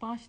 5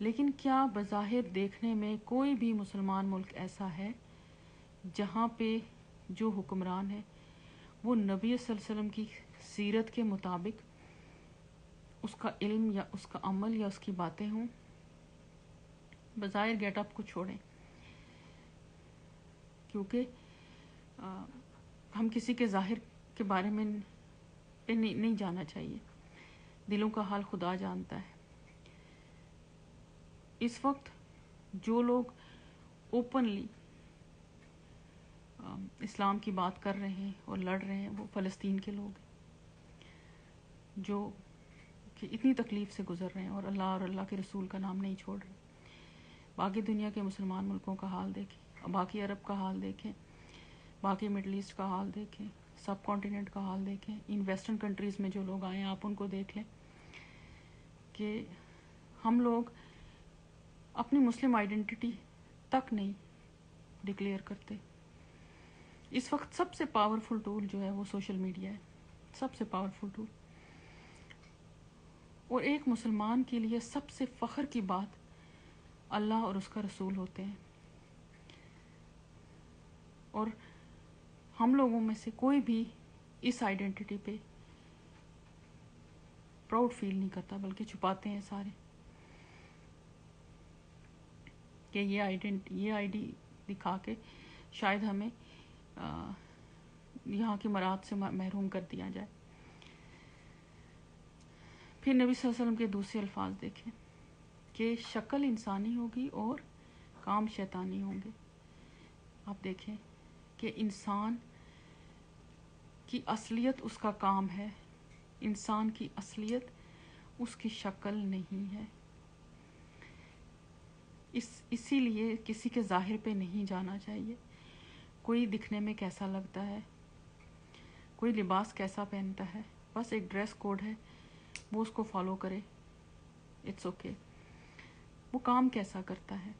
لیکن کیا بظاہر دیکھنے میں کوئی بھی مسلمان ملک ایسا ہے جہاں پہ جو حکمران ہے وہ نبی صلی اللہ علیہ وسلم کی سیرت کے مطابق اس کا علم یا اس کا عمل یا اس کی باتیں ہوں؟ بظاہر گیٹ اپ کو چھوڑیں، کیونکہ ہم کسی کے ظاہر کے بارے میں نہیں جانا چاہیے، دلوں کا حال خدا جانتا ہے۔ اس وقت جو لوگ اوپنلی اسلام کی بات کر رہے ہیں اور لڑ رہے ہیں وہ فلسطین کے لوگ ہیں، جو کہ اتنی تکلیف سے گزر رہے ہیں اور اللہ کے رسول کا نام نہیں چھوڑ رہے۔ باقی دنیا کے مسلمان ملکوں کا حال دیکھیں، باقی عرب کا حال دیکھیں، باقی مڈل ایسٹ کا حال دیکھیں، سب کانٹیننٹ کا حال دیکھیں، ان ویسٹرن کنٹریز میں جو لوگ آئے ہیں آپ ان کو دیکھ لیں کہ ہم لوگ اپنی مسلم آئیڈینٹی تک نہیں ڈکلیئر کرتے۔ اس وقت سب سے پاورفل ٹول جو ہے وہ سوشل میڈیا ہے، سب سے پاورفل ٹول، اور ایک مسلمان کے لیے سب سے فخر کی بات اللہ اور اس کا رسول ہوتے ہیں، اور ہم لوگوں میں سے کوئی بھی اس آئیڈینٹی پہ پراؤڈ فیل نہیں کرتا، بلکہ چھپاتے ہیں سارے کہ یہ آئی ڈی دکھا کے شاید ہمیں یہاں کی مراد سے محروم کر دیا جائے۔ پھر نبی صلی اللہ علیہ وسلم کے دوسرے الفاظ دیکھیں کہ شکل انسانی ہوگی اور کام شیطانی ہوں گے۔ آپ دیکھیں کہ انسان کی اصلیت اس کا کام ہے، انسان کی اصلیت اس کی شکل نہیں ہے۔ اسی لیے کسی کے ظاہر پہ نہیں جانا چاہیے، کوئی دکھنے میں کیسا لگتا ہے، کوئی لباس کیسا پہنتا ہے، بس ایک ڈریس کوڈ ہے وہ اس کو فالو کرے، اٹس اوکے۔ وہ کام کیسا کرتا ہے،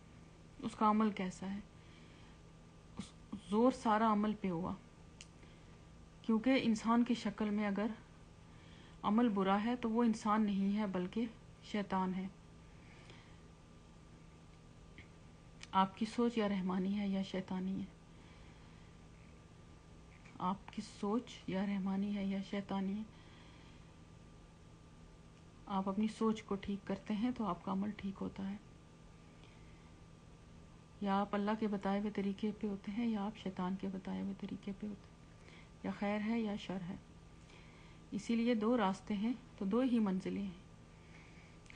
اس کا عمل کیسا ہے، زور سارا عمل پہ ہوا، کیونکہ انسان کی شکل میں اگر عمل برا ہے تو وہ انسان نہیں ہے بلکہ شیطان ہے۔ آپ کی سوچ یا رحمانی ہے یا شیطانی ہے، آپ کی سوچ یا رحمانی ہے یا شیطانی ہے۔ آپ اپنی سوچ کو ٹھیک کرتے ہیں تو آپ کا عمل ٹھیک ہوتا ہے، یا آپ اللہ کے بتائے ہوئے طریقے پہ ہوتے ہیں یا آپ شیطان کے بتائے ہوئے طریقے پہ ہوتے ہیں، یا خیر ہے یا شر ہے۔ اسی لیے دو راستے ہیں تو دو ہی منزلیں ہیں،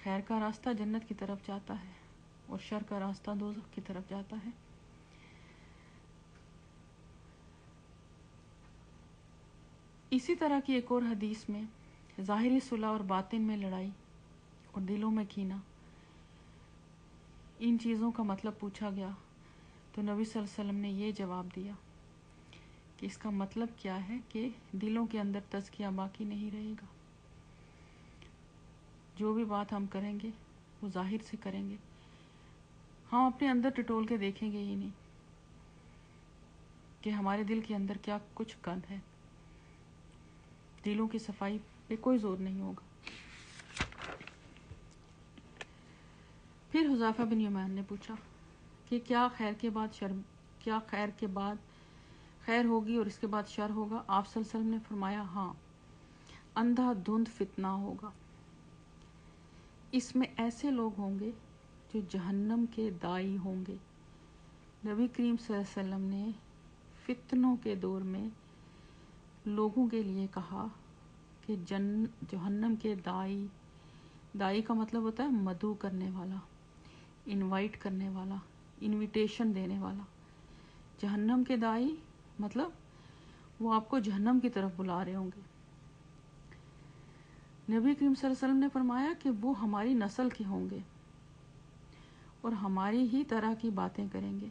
خیر کا راستہ جنت کی طرف جاتا ہے اور شر کا راستہ دوزخ کی طرف جاتا ہے۔ اسی طرح کی ایک اور حدیث میں ظاہری صلح اور باطن میں لڑائی اور دلوں میں کینہ، ان چیزوں کا مطلب پوچھا گیا تو نبی صلی اللہ علیہ وسلم نے یہ جواب دیا کہ اس کا مطلب کیا ہے کہ دلوں کے اندر تزکیہ باقی نہیں رہے گا۔ جو بھی بات ہم کریں گے وہ ظاہر سے کریں گے، ہم اپنے اندر ٹٹول کے دیکھیں گے ہی نہیں کہ ہمارے دل کے اندر کیا کچھ گند ہے۔ دلوں کی صفائی پہ کوئی زور نہیں ہوگا۔ پھر حذیفہ بن یمان نے پوچھا کہ کیا خیر کے بعد خیر ہوگی اور اس کے بعد شر ہوگا؟ آپ صلی اللہ علیہ وسلم نے فرمایا ہاں، اندھا دھند فتنہ ہوگا، اس میں ایسے لوگ ہوں گے جو جہنم کے داعی ہوں گے۔ نبی کریم صلی اللہ علیہ وسلم نے فتنوں کے دور میں لوگوں کے لیے کہا کہ جہنم کے داعی کا مطلب ہوتا ہے مدعو کرنے والا، انوائٹ کرنے والا، انویٹیشن دینے والا۔ جہنم کے داعی مطلب وہ آپ کو جہنم کی طرف بلا رہے ہوں گے۔ نبی کریم صلی اللہ علیہ وسلم نے فرمایا کہ وہ ہماری نسل کے ہوں گے اور ہماری ہی طرح کی باتیں کریں گے۔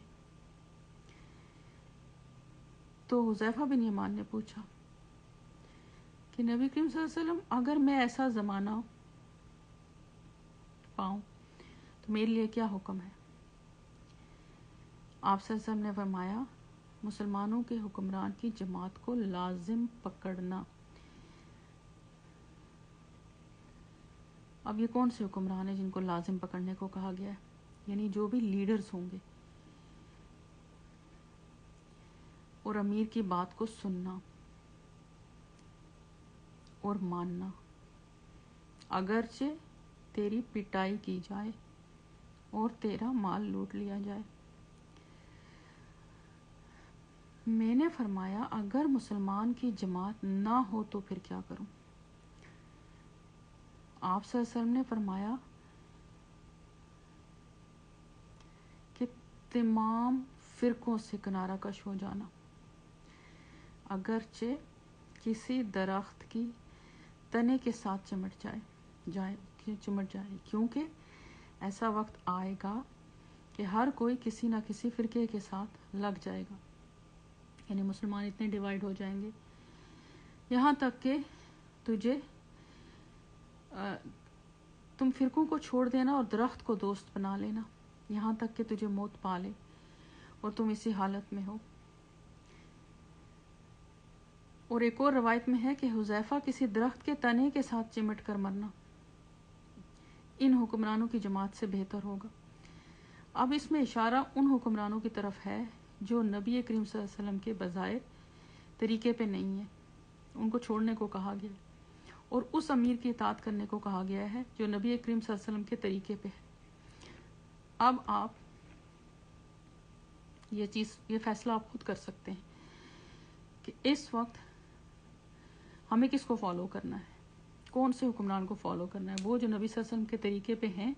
تو حذیفہ بن یمان نے پوچھا کہ نبی کریم صلی اللہ علیہ وسلم اگر میں ایسا زمانہ پاؤں تو میرے لیے کیا حکم ہے؟ آپ صلی اللہ علیہ وسلم نے فرمایا مسلمانوں کے حکمران کی جماعت کو لازم پکڑنا۔ اب یہ کون سے حکمران ہیں جن کو لازم پکڑنے کو کہا گیا ہے؟ یعنی جو بھی لیڈرز ہوں گے اور امیر کی بات کو سننا اور ماننا، اگرچہ تیری پٹائی کی جائے اور تیرا مال لوٹ لیا جائے۔ میں نے فرمایا اگر مسلمان کی جماعت نہ ہو تو پھر کیا کروں؟ آپ صلی اللہ علیہ وسلم نے فرمایا کہ تمام فرقوں سے کنارہ کش ہو جانا، اگرچہ کسی درخت کی تنے کے ساتھ چمٹ جائے، کیونکہ ایسا وقت آئے گا کہ ہر کوئی کسی نہ کسی فرقے کے ساتھ لگ جائے گا، یعنی مسلمان اتنے ڈیوائیڈ ہو جائیں گے یہاں تک کہ تم فرقوں کو چھوڑ دینا اور درخت کو دوست بنا لینا، یہاں تک کہ تجھے موت پا لے اور تم اسی حالت میں ہو۔ اور ایک اور روایت میں ہے کہ حذیفہ کسی درخت کے تنے کے ساتھ چمٹ کر مرنا ان حکمرانوں کی جماعت سے بہتر ہوگا۔ اب اس میں اشارہ ان حکمرانوں کی طرف ہے جو نبی کریم صلی اللہ علیہ وسلم کے بظاہر طریقے پہ نہیں ہیں، ان کو چھوڑنے کو کہا گیا ہے، اور اس امیر کی اطاعت کرنے کو کہا گیا ہے جو نبی کریم صلی اللہ علیہ وسلم کے طریقے پہ ہے۔ اب آپ یہ فیصلہ آپ خود کر سکتے ہیں کہ اس وقت ہمیں کس کو فالو کرنا ہے، کون سے حکمران کو فالو کرنا ہے، وہ جو نبی صلی اللہ علیہ وسلم کے طریقے پہ ہیں،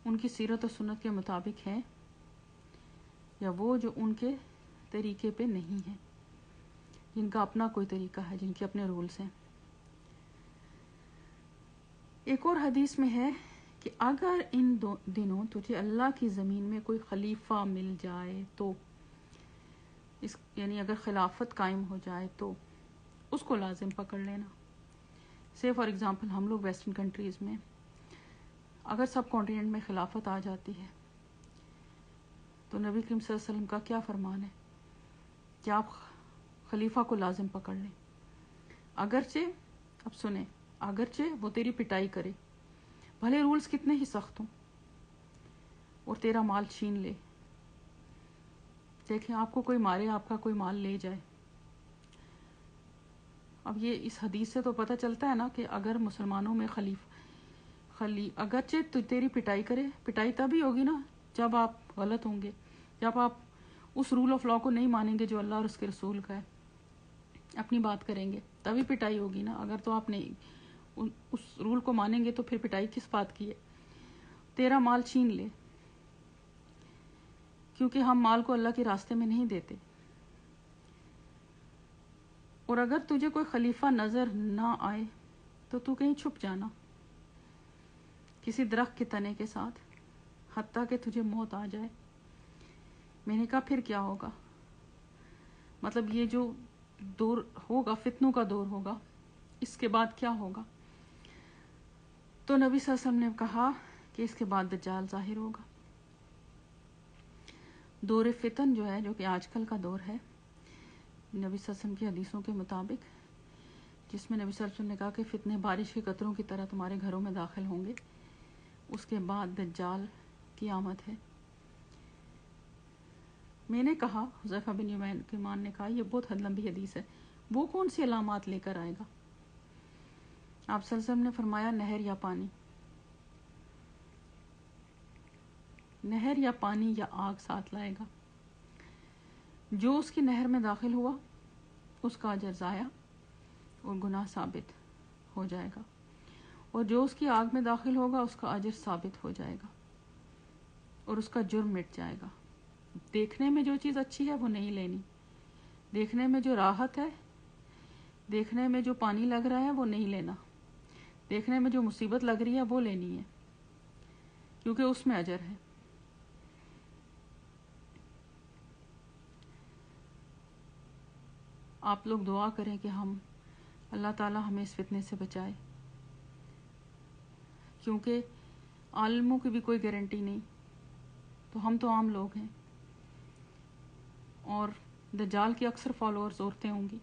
ان کی سیرت و سنت کے مطابق ہیں، یا وہ جو ان کے طریقے پہ نہیں ہیں، جن کا اپنا کوئی طریقہ ہے، جن کے اپنے رولز ہیں۔ ایک اور حدیث میں ہے کہ اگر ان دنوں تجھے اللہ کی زمین میں کوئی خلیفہ مل جائے تو یعنی اگر خلافت قائم ہو جائے تو اس کو لازم پکڑ لینا۔ سے فار ایگزامپل ہم لوگ ویسٹرن کنٹریز میں اگر سب کانٹیننٹ میں خلافت آ جاتی ہے تو نبی کریم صلی اللہ علیہ وسلم کا کیا فرمان ہے کہ آپ خلیفہ کو لازم پکڑ لیں، اب سنیں، اگرچہ وہ تیری پٹائی کرے، بھلے رولز کتنے ہی سخت ہوں، اور تیرا مال چھین لے۔ دیکھیں آپ کو کوئی مارے، آپ کا کوئی مال لے جائے، اب یہ اس حدیث سے تو پتہ چلتا ہے نا کہ اگر مسلمانوں میں اگرچہ تیری پٹائی کرے، پٹائی تب ہی ہوگی نا جب آپ غلط ہوں گے، جب آپ اس رول آف لا کو نہیں مانیں گے جو اللہ اور اس کے رسول کا ہے، اپنی بات کریں گے تبھی پٹائی ہوگی نا۔ اگر تو آپ نہیں اس رول کو مانیں گے تو پھر پٹائی کس بات کی ہے؟ تیرا مال چھین لے، کیونکہ ہم مال کو اللہ کے راستے میں نہیں دیتے۔ اور اگر تجھے کوئی خلیفہ نظر نہ آئے تو تو کہیں چھپ جانا کسی درخت کے تنے کے ساتھ حتیٰ کہ تجھے موت آ جائے۔ میں نے کہا پھر کیا ہوگا؟ مطلب یہ جو دور ہوگا، فتنوں کا دور ہوگا، اس کے بعد کیا ہوگا؟ تو نبی صلی اللہ علیہ وسلم نے کہا کہ اس کے بعد دجال ظاہر ہوگا۔ دور فتن جو ہے، جو کہ آج کل کا دور ہے، نبی صلی اللہ علیہ وسلم کی حدیثوں کے مطابق، جس میں نبی صلی اللہ علیہ وسلم نے کہا کہ فتنے بارش کے قطروں کی طرح تمہارے گھروں میں داخل ہوں گے، اس کے بعد دجال کی آمد ہے۔ میں نے کہا، حذیفہ بن یمان نے کہا، یہ بہت لمبی حدیث ہے، وہ کون سی علامات لے کر آئے گا؟ آپ صلی اللہ علیہ وسلم نے فرمایا نہر یا پانی، نہر یا پانی یا آگ ساتھ لائے گا۔ جو اس کی نہر میں داخل ہوا اس کا اجر ضائع اور گناہ ثابت ہو جائے گا، اور جو اس کی آگ میں داخل ہوگا اس کا اجر ثابت ہو جائے گا اور اس کا جرم مٹ جائے گا۔ دیکھنے میں جو چیز اچھی ہے وہ نہیں لینی، دیکھنے میں جو راحت ہے، دیکھنے میں جو پانی لگ رہا ہے وہ نہیں لینا، دیکھنے میں جو مصیبت لگ رہی ہے وہ لینی ہے، کیونکہ اس میں اجر ہے۔ آپ لوگ دعا کریں کہ اللہ تعالی ہمیں اس فتنے سے بچائے، کیونکہ عالموں کی بھی کوئی گارنٹی نہیں، تو ہم تو عام لوگ ہیں، اور دجال کی اکثر فالوورز عورتیں ہوں گی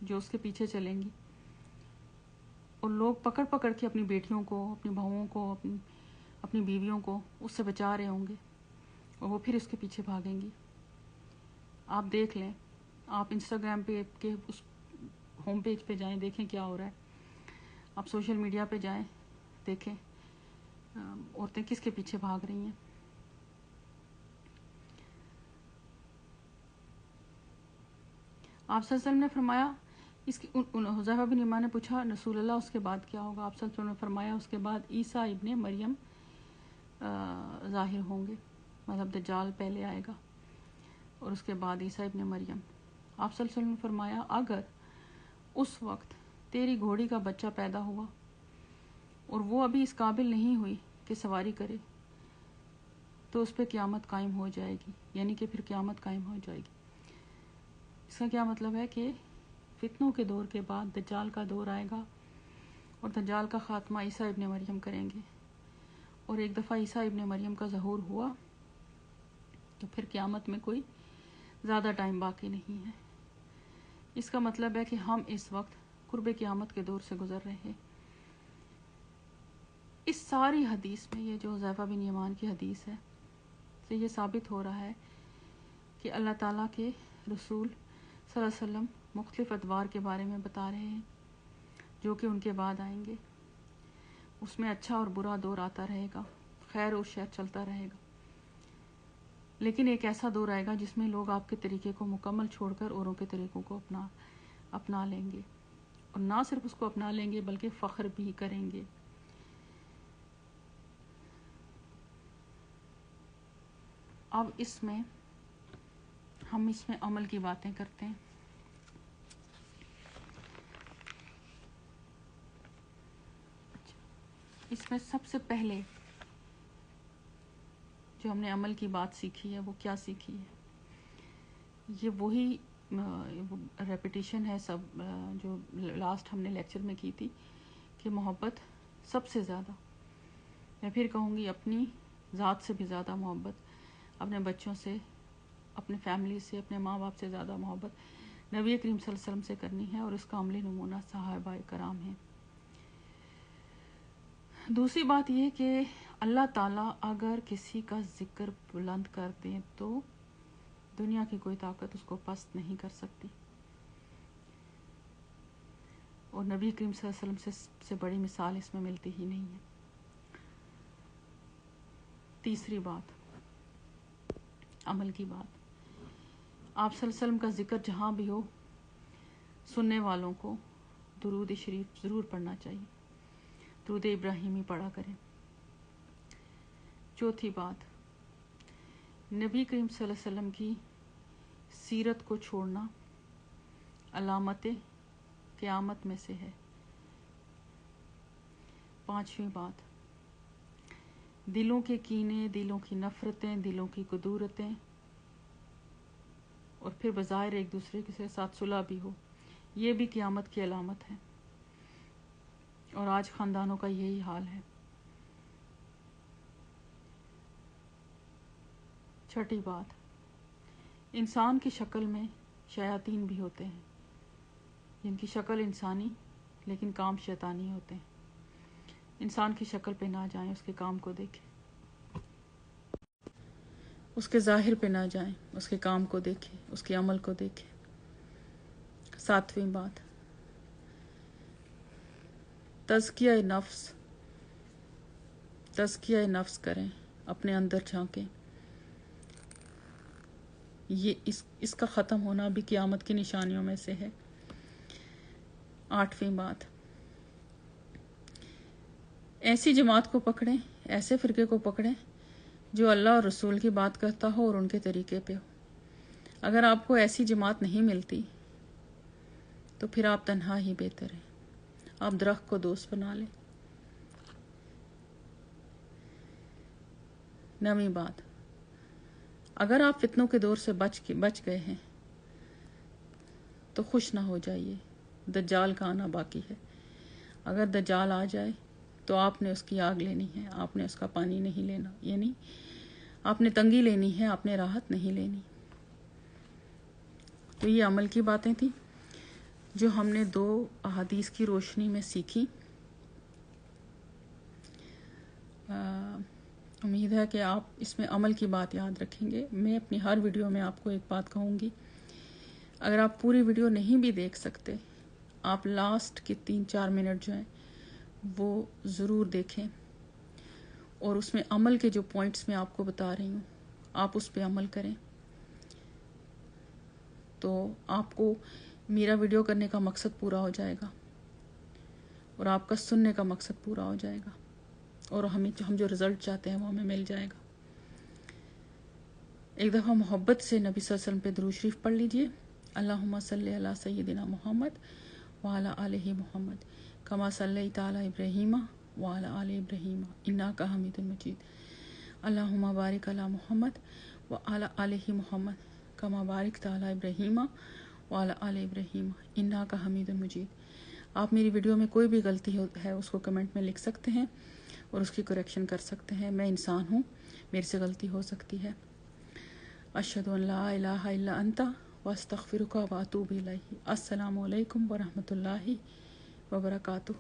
جو اس کے پیچھے چلیں گی۔ اور لوگ پکڑ پکڑ کے اپنی بیٹیوں کو، اپنی بہوؤں کو، اپنی بیویوں کو اس سے بچا رہے ہوں گے، اور وہ پھر اس کے پیچھے بھاگیں گی۔ آپ دیکھ لیں، آپ انسٹاگرام پہ کے اس ہوم پیج پہ جائیں، دیکھیں کیا ہو رہا ہے۔ آپ سوشل میڈیا پہ جائیں، دیکھیں عورتیں کس کے پیچھے بھاگ رہی ہیں۔ آپ صلی اللہ علیہ وسلم نے فرمایا، اس کی حذیفہ بن یمان نے پوچھا رسول اللہ اس کے بعد کیا ہوگا؟ آپ صلی اللہ علیہ وسلم نے فرمایا اس کے بعد عیسیٰ ابن مریم ظاہر ہوں گے، مطلب دجال پہلے آئے گا اور اس کے بعد عیسیٰ ابن مریم۔ آپ صلی اللہ علیہ وسلم نے فرمایا اگر اس وقت تیری گھوڑی کا بچہ پیدا ہوا اور وہ ابھی اس قابل نہیں ہوئی کہ سواری کرے تو اس پہ قیامت قائم ہو جائے گی، یعنی کہ پھر قیامت قائم ہو جائے گی۔ اس کا کیا مطلب ہے کہ فتنوں کے دور کے بعد دجال کا دور آئے گا اور دجال کا خاتمہ عیسیٰ ابن مریم کریں گے، اور ایک دفعہ عیسیٰ ابن مریم کا ظہور ہوا تو پھر قیامت میں کوئی زیادہ ٹائم باقی نہیں ہے۔ اس کا مطلب ہے کہ ہم اس وقت قرب قیامت کے دور سے گزر رہے ہیں۔ اس ساری حدیث میں، یہ جو حذیفہ بن یمان کی حدیث ہے، سے یہ ثابت ہو رہا ہے کہ اللہ تعالیٰ کے رسول صلی اللہ علیہ وسلم مختلف ادوار کے بارے میں بتا رہے ہیں جو کہ ان کے بعد آئیں گے۔ اس میں اچھا اور برا دور آتا رہے گا، خیر اور شر چلتا رہے گا، لیکن ایک ایسا دور آئے گا جس میں لوگ آپ کے طریقے کو مکمل چھوڑ کر اوروں کے طریقوں کو اپنا لیں گے، اور نہ صرف اس کو اپنا لیں گے بلکہ فخر بھی کریں گے۔ اب ہم اس میں عمل کی باتیں کرتے ہیں۔ اس میں سب سے پہلے جو ہم نے عمل کی بات سیکھی ہے وہ کیا سیکھی ہے؟ یہ وہی ریپیٹیشن ہے سب جو لاسٹ ہم نے لیکچر میں کی تھی، کہ محبت سب سے زیادہ، میں پھر کہوں گی اپنی ذات سے بھی زیادہ محبت، اپنے بچوں سے، اپنے فیملی سے، اپنے ماں باپ سے زیادہ محبت نبی کریم صلی اللہ علیہ وسلم سے کرنی ہے، اور اس کا عملی نمونہ صحابہ کرام ہیں۔ دوسری بات یہ کہ اللہ تعالیٰ اگر کسی کا ذکر بلند کر دیں تو دنیا کی کوئی طاقت اس کو پست نہیں کر سکتی، اور نبی کریم صلی اللہ علیہ وسلم سے بڑی مثال اس میں ملتی ہی نہیں ہے۔ تیسری بات، عمل کی بات، آپ صلی اللہ علیہ وسلم کا ذکر جہاں بھی ہو، سننے والوں کو درود شریف ضرور پڑھنا چاہیے، درود ابراہیمی پڑھا کریں۔ چوتھی بات، نبی کریم صلی اللہ علیہ وسلم کی سیرت کو چھوڑنا علامت قیامت میں سے ہے۔ پانچویں بات، دلوں کے کینے، دلوں کی نفرتیں، دلوں کی کدورتیں، اور پھر بظاہر ایک دوسرے کے ساتھ صلح بھی ہو، یہ بھی قیامت کی علامت ہے، اور آج خاندانوں کا یہی حال ہے۔ چھٹی بات، انسان کی شکل میں شیاطین بھی ہوتے ہیں، جن کی شکل انسانی لیکن کام شیطانی ہوتے ہیں۔ انسان کی شکل پہ نہ جائیں، اس کے کام کو دیکھیں، اس کے ظاہر پہ نہ جائیں، اس کے کام کو دیکھیں، اس کے عمل کو دیکھیں۔ ساتویں بات، تزکیہ نفس کریں، اپنے اندر جھانکیں، یہ اس کا ختم ہونا بھی قیامت کی نشانیوں میں سے ہے۔ آٹھویں بات، ایسی جماعت کو پکڑیں، ایسے فرقے کو پکڑیں جو اللہ اور رسول کی بات کرتا ہو اور ان کے طریقے پہ ہو۔ اگر آپ کو ایسی جماعت نہیں ملتی تو پھر آپ تنہا ہی بہتر ہیں، آپ درخت کو دوست بنا لیں۔ نویں بات، اگر آپ فتنوں کے دور سے بچ گئے ہیں تو خوش نہ ہو جائیے، دجال کا آنا باقی ہے۔ اگر دجال آ جائے تو آپ نے اس کی آگ لینی ہے، آپ نے اس کا پانی نہیں لینا، یعنی آپ نے تنگی لینی ہے، آپ نے راحت نہیں لینی۔ تو یہ عمل کی باتیں تھیں جو ہم نے 2 احادیث کی روشنی میں سیکھی۔ امید ہے کہ آپ اس میں عمل کی بات یاد رکھیں گے. میں اپنی ہر ویڈیو میں آپ کو ایک بات کہوں گی، اگر آپ پوری ویڈیو نہیں بھی دیکھ سکتے، آپ لاسٹ کے 3-4 منٹ جو ہیں وہ ضرور دیکھیں، اور اس میں عمل کے جو پوائنٹس میں آپ کو بتا رہی ہوں آپ اس پہ عمل کریں، تو آپ کو میرا ویڈیو کرنے کا مقصد پورا ہو جائے گا، اور آپ کا سننے کا مقصد پورا ہو جائے گا، اور ہم جو رزلٹ چاہتے ہیں وہ ہمیں مل جائے گا. ایک دفعہ محبت سے نبی صلی اللہ علیہ وسلم پہ درود شریف پڑھ لیجئے. اللہم صلی علی سیدنا محمد وعلی آلہ محمد کما صلیت علی ابراہیم وعلی آل ابراہیم انک حمید مجید. اللہم بارک علی محمد وعلی آلہ محمد کما بارکت علی ابراہیم وعلی آل ابراہیم انک حمید مجید. آپ میری ویڈیو میں کوئی بھی غلطی ہے اس کو کمنٹ میں لکھ سکتے ہیں اور اس کی کریکشن کر سکتے ہیں. میں انسان ہوں، میرے سے غلطی ہو سکتی ہے. اشہد ان لا الہ الا انت واستغفرک واتوب الیہ. السلام علیکم ورحمۃ اللہ وبرکاتہ.